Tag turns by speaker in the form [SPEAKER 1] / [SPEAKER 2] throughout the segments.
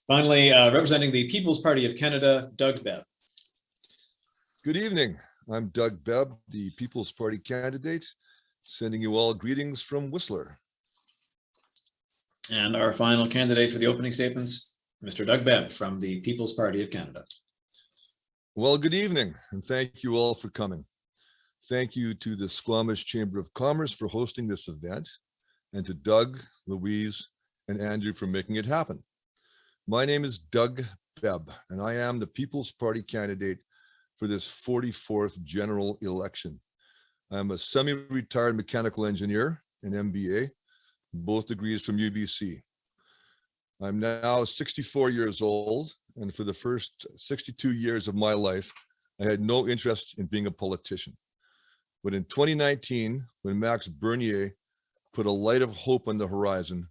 [SPEAKER 1] Finally, representing the People's Party of Canada, Doug Bebb.
[SPEAKER 2] Good evening. I'm Doug Bebb, the People's Party candidate, sending you all greetings from Whistler.
[SPEAKER 1] And our final candidate for the opening statements, Mr. Doug Bebb from the People's Party of Canada.
[SPEAKER 2] Well, good evening, and thank you all for coming. Thank you to the Squamish Chamber of Commerce for hosting this event, and to Doug, Louise, and Andrew for making it happen. My name is Doug Bebb, and I am the People's Party candidate for this 44th general election. I'm a semi-retired mechanical engineer, an MBA, both degrees from UBC. I'm now 64 years old, and for the first 62 years of my life, I had no interest in being a politician. But in 2019, when Max Bernier put a light of hope on the horizon,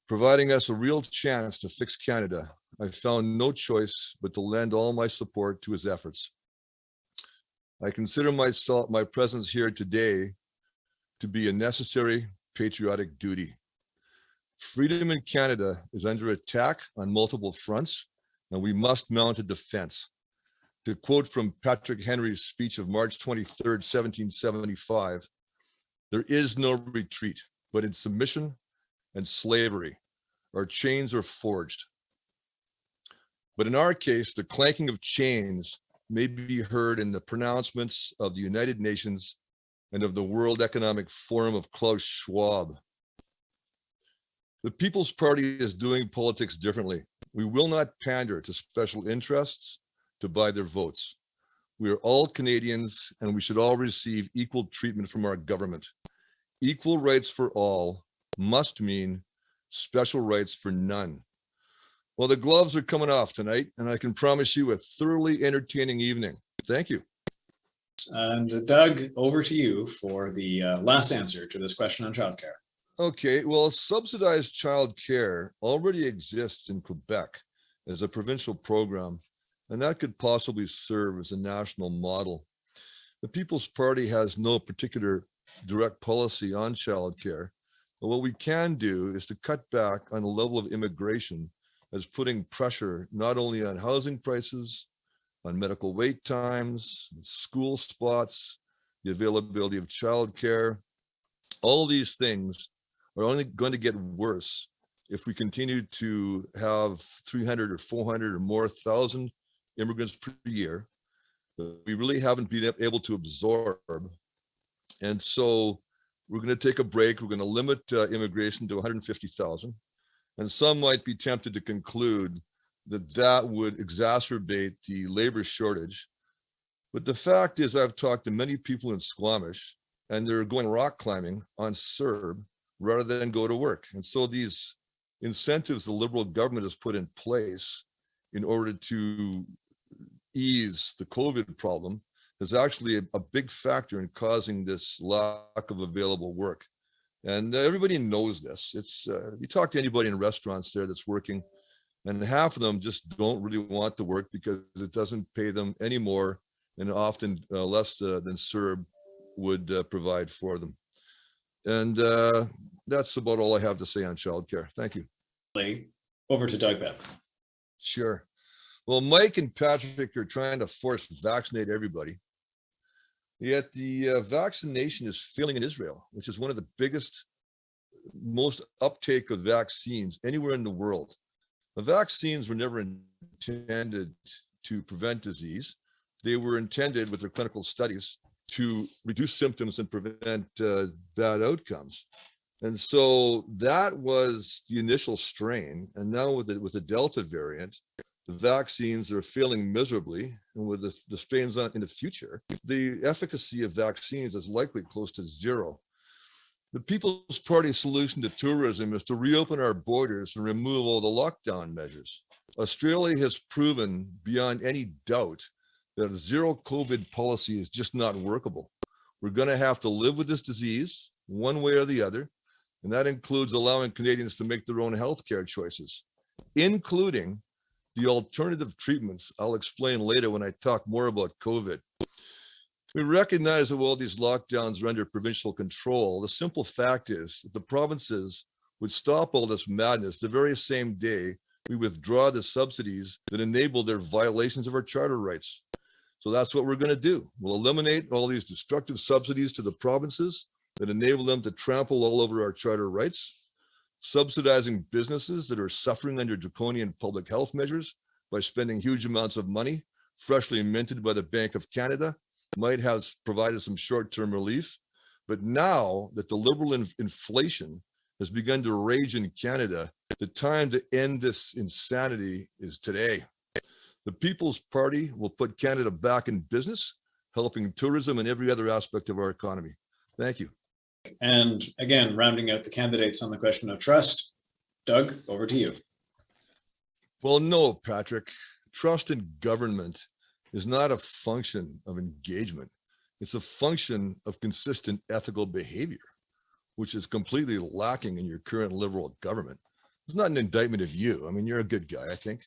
[SPEAKER 2] providing us a real chance to fix Canada, I found no choice but to lend all my support to his efforts. I consider my presence here today to be a necessary patriotic duty. Freedom in Canada is under attack on multiple fronts, and we must mount a defense. To quote from Patrick Henry's speech of March 23rd, 1775, "There is no retreat, but in submission and slavery. Our chains are forged." But in our case, the clanking of chains may be heard in the pronouncements of the United Nations and of the World Economic Forum of Klaus Schwab. The People's Party is doing politics differently. We will not pander to special interests to buy their votes. We are all Canadians, and we should all receive equal treatment from our government. Equal rights for all must mean special rights for none. Well, the gloves are coming off tonight, and I can promise you a thoroughly entertaining evening. Thank you.
[SPEAKER 1] And Doug, over to you for the last answer to this question on childcare.
[SPEAKER 2] Okay, well, subsidized childcare already exists in Quebec as a provincial program, and that could possibly serve as a national model. The People's Party has no particular direct policy on childcare, but what we can do is to cut back on the level of immigration as putting pressure not only on housing prices, on medical wait times, school spots, the availability of childcare. All these things are only going to get worse if we continue to have 300 or 400 or more thousand immigrants per year that we really haven't been able to absorb. And so we're going to take a break. We're going to limit immigration to 150,000. And some might be tempted to conclude that that would exacerbate the labor shortage. But the fact is, I've talked to many people in Squamish, and they're going rock climbing on CERB rather than go to work. And so these incentives the Liberal government has put in place in order to ease the COVID problem is actually a big factor in causing this lack of available work. And everybody knows this. It's you talk to anybody in restaurants there that's working, and half of them just don't really want to work because it doesn't pay them any more, and often less than CERB would provide for them. And that's about all I have to say on childcare. Thank you.
[SPEAKER 1] Over to Doug Bebb.
[SPEAKER 2] Sure. Well, Mike and Patrick are trying to force vaccinate everybody. Yet the vaccination is failing in Israel, which is one of the biggest, most uptake of vaccines anywhere in the world. The vaccines were never intended to prevent disease. They were intended with their clinical studies to reduce symptoms and prevent bad outcomes. And so that was the initial strain. And now with the Delta variant, the vaccines are failing miserably, and with the strains in the future, the efficacy of vaccines is likely close to zero. The People's Party solution to tourism is to reopen our borders and remove all the lockdown measures. Australia has proven beyond any doubt that a zero COVID policy is just not workable. We're going to have to live with this disease one way or the other, and that includes allowing Canadians to make their own healthcare choices, including the alternative treatments I'll explain later when I talk more about COVID. We recognize that while these lockdowns are under provincial control, the simple fact is that the provinces would stop all this madness the very same day we withdraw the subsidies that enable their violations of our charter rights. So that's what we're going to do. We'll eliminate all these destructive subsidies to the provinces that enable them to trample all over our charter rights, subsidizing businesses that are suffering under draconian public health measures by spending huge amounts of money, freshly minted by the Bank of Canada, might have provided some short-term relief. But now that the liberal inflation has begun to rage in Canada, the time to end this insanity is today. The People's Party will put Canada back in business, helping tourism and every other aspect of our economy. Thank you.
[SPEAKER 1] And again, rounding out the candidates on the question of trust, Doug, over to you.
[SPEAKER 2] Well, no, Patrick, trust in government is not a function of engagement. It's a function of consistent ethical behavior, which is completely lacking in your current liberal government. It's not an indictment of you. I mean, you're a good guy, I think,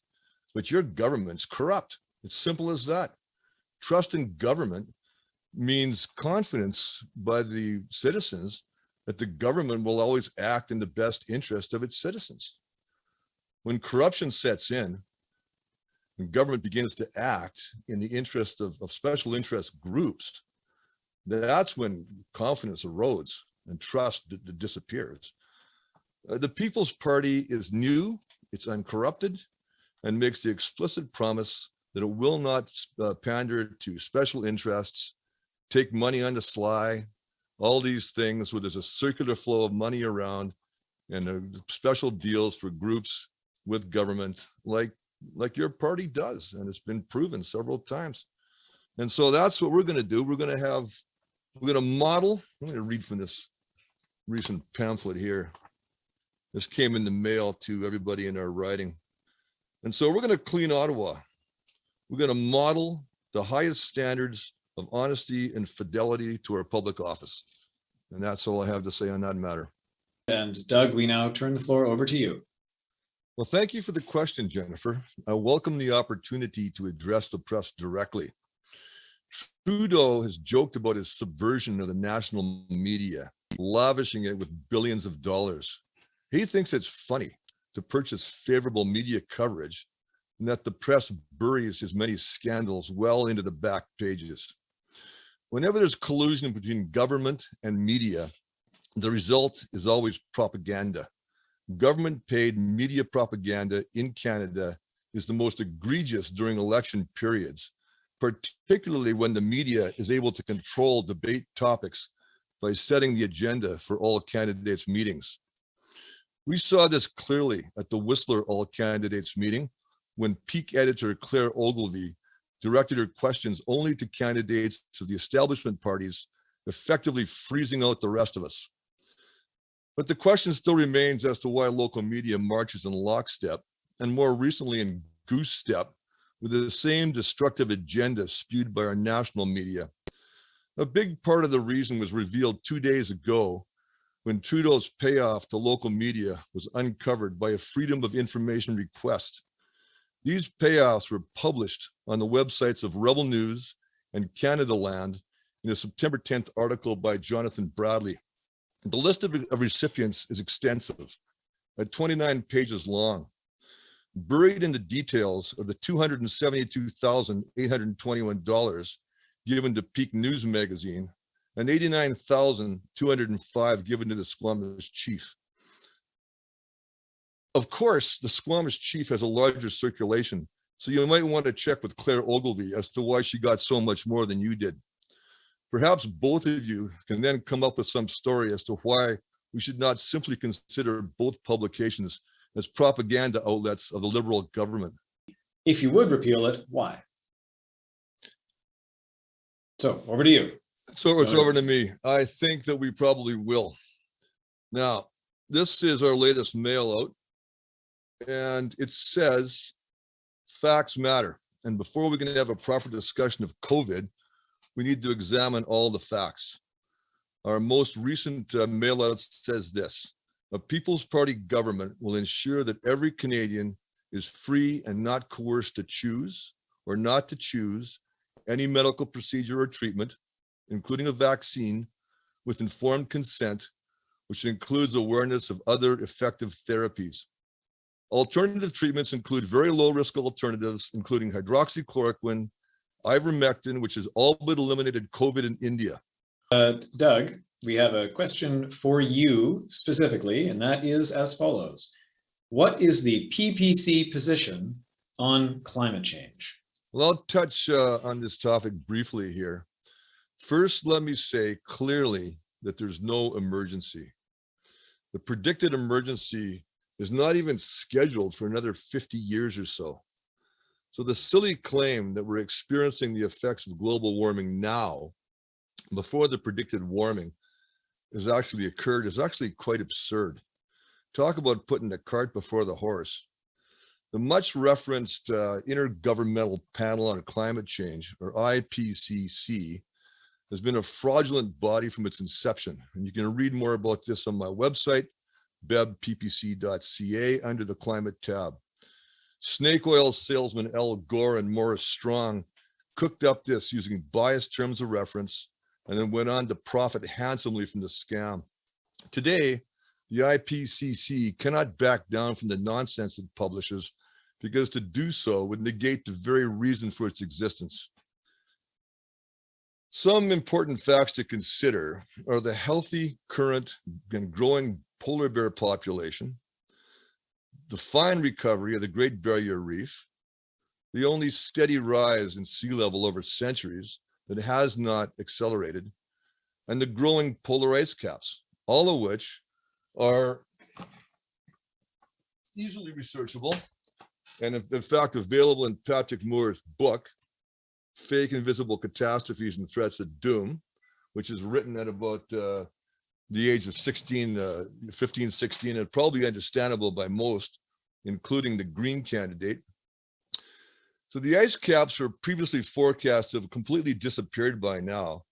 [SPEAKER 2] but your government's corrupt. It's simple as that. Trust in government means confidence by the citizens that the government will always act in the best interest of its citizens. When corruption sets in, when government begins to act in the interest of special interest groups, that's when confidence erodes and trust disappears. The People's Party is new, it's uncorrupted, and makes the explicit promise that it will not pander to special interests, take money on the sly, all these things where there's a circular flow of money around and special deals for groups with government like your party does. And it's been proven several times. And so that's what we're going to do. We're going to model, I'm going to read from this recent pamphlet here. This came in the mail to everybody in our riding. And so we're going to clean Ottawa. We're going to model the highest standards of honesty and fidelity to our public office. And that's all I have to say on that matter.
[SPEAKER 1] And Doug, we now turn the floor over to you.
[SPEAKER 2] Well, thank you for the question, Jennifer. I welcome the opportunity to address the press directly. Trudeau has joked about his subversion of the national media, lavishing it with billions of dollars. He thinks it's funny to purchase favorable media coverage and that the press buries his many scandals well into the back pages. Whenever there's collusion between government and media, the result is always propaganda. Government-paid media propaganda in Canada is the most egregious during election periods, particularly when the media is able to control debate topics by setting the agenda for all candidates' meetings. We saw this clearly at the Whistler All Candidates meeting when peak editor Claire Ogilvie directed her questions only to candidates of the establishment parties, effectively freezing out the rest of us. But the question still remains as to why local media marches in lockstep, and more recently in goose step, with the same destructive agenda spewed by our national media. A big part of the reason was revealed 2 days ago when Trudeau's payoff to local media was uncovered by a Freedom of Information request. These payoffs were published on the websites of Rebel News and Canada Land in a September 10th article by Jonathan Bradley. The list of recipients is extensive, at 29 pages long. Buried in the details of the $272,821 given to Peak News Magazine and $89,205 given to the Squamish Chief. Of course, the Squamish Chief has a larger circulation, so you might want to check with Claire Ogilvie as to why she got so much more than you did. Perhaps both of you can then come up with some story as to why we should not simply consider both publications as propaganda outlets of the Liberal government.
[SPEAKER 1] If you would repeal it, why? So over to you.
[SPEAKER 2] So it's over to me. I think that we probably will. Now, this is our latest mail out, and it says facts matter. And before we can have a proper discussion of COVID, we need to examine all the facts. Our most recent mail out says this: a People's Party government will ensure that every Canadian is free and not coerced to choose or not to choose any medical procedure or treatment, including a vaccine, with informed consent, which includes awareness of other effective therapies. Alternative treatments include very low risk alternatives, including hydroxychloroquine, ivermectin, which has all but eliminated COVID in India.
[SPEAKER 1] Doug, we have a question for you specifically, and that is as follows. What is the PPC position on climate change?
[SPEAKER 2] Well, I'll touch on this topic briefly here. First, let me say clearly that there's no emergency. The predicted emergency is not even scheduled for another 50 years or so. So the silly claim that we're experiencing the effects of global warming now, before the predicted warming has actually occurred, is actually quite absurd. Talk about putting the cart before the horse. The much referenced Intergovernmental Panel on Climate Change, or IPCC, has been a fraudulent body from its inception. And you can read more about this on my website, bebppc.ca, under the climate tab. Snake oil salesman Al Gore and Morris Strong cooked up this using biased terms of reference and then went on to profit handsomely from the scam. Today, the IPCC cannot back down from the nonsense it publishes because to do so would negate the very reason for its existence. Some important facts to consider are the healthy, current, and growing polar bear population, the fine recovery of the Great Barrier Reef, the only steady rise in sea level over centuries that has not accelerated, and the growing polar ice caps, all of which are easily researchable and in fact available in Patrick Moore's book, Fake Invisible Catastrophes and Threats of Doom, which is written at about the age of 15, 16, and probably understandable by most, including the Green candidate. So the ice caps were previously forecast to have completely disappeared by now.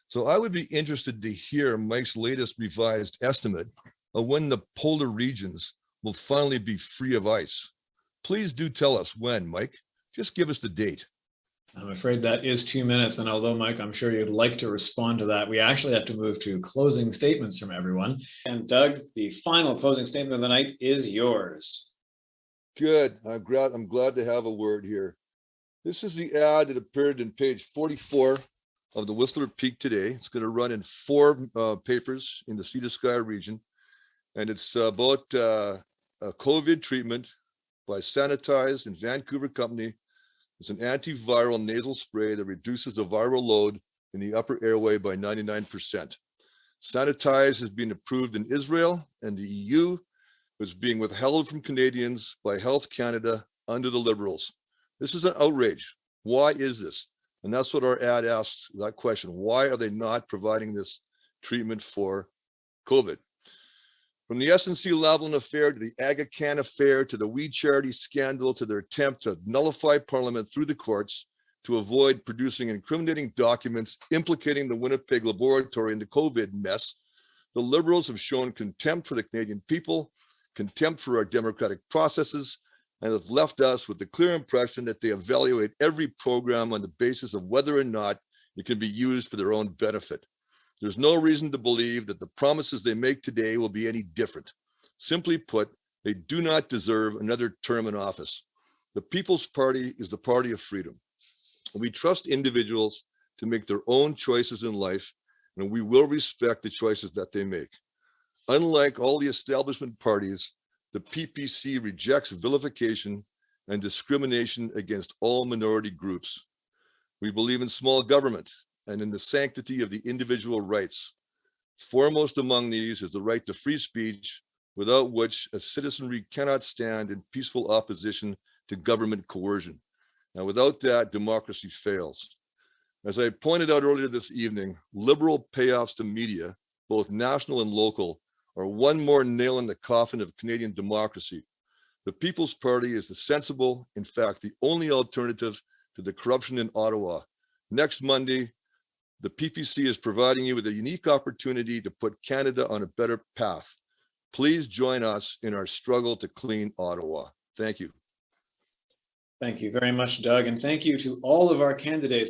[SPEAKER 2] So I would be interested to hear Mike's latest revised estimate of when the polar regions will finally be free of ice. Please do tell us when, Mike. Just give us the date.
[SPEAKER 1] I'm afraid that is 2 minutes. And although, Mike, I'm sure you'd like to respond to that, we actually have to move to closing statements from everyone. And Doug, the final closing statement of the night is yours.
[SPEAKER 2] Good. I'm glad to have a word here. This is the ad that appeared in page 44 of the Whistler Peak today. It's going to run in 4 papers in the Sea to Sky region. And it's about a COVID treatment by SaNOtize in Vancouver company. It's an antiviral nasal spray that reduces the viral load in the upper airway by 99%. SaNOtize has been approved in Israel and the EU. It's being withheld from Canadians by Health Canada under the Liberals. This is an outrage. Why is this? And that's what our ad asks, that question. Why are they not providing this treatment for COVID? From the SNC-Lavalin affair to the Aga Khan affair to the We Charity scandal to their attempt to nullify Parliament through the courts to avoid producing incriminating documents implicating the Winnipeg laboratory in the COVID mess, the Liberals have shown contempt for the Canadian people, contempt for our democratic processes, and have left us with the clear impression that they evaluate every program on the basis of whether or not it can be used for their own benefit. There's no reason to believe that the promises they make today will be any different. Simply put, they do not deserve another term in office. The People's Party is the party of freedom. We trust individuals to make their own choices in life, and we will respect the choices that they make. Unlike all the establishment parties, the PPC rejects vilification and discrimination against all minority groups. We believe in small government and in the sanctity of the individual rights. Foremost among these is the right to free speech, without which a citizenry cannot stand in peaceful opposition to government coercion. And without that, democracy fails. As I pointed out earlier this evening, liberal payoffs to media, both national and local, are one more nail in the coffin of Canadian democracy. The People's Party is the sensible, in fact, the only alternative to the corruption in Ottawa. Next Monday, the PPC is providing you with a unique opportunity to put Canada on a better path. Please join us in our struggle to clean Ottawa. Thank you.
[SPEAKER 1] Thank you very much, Doug, and thank you to all of our candidates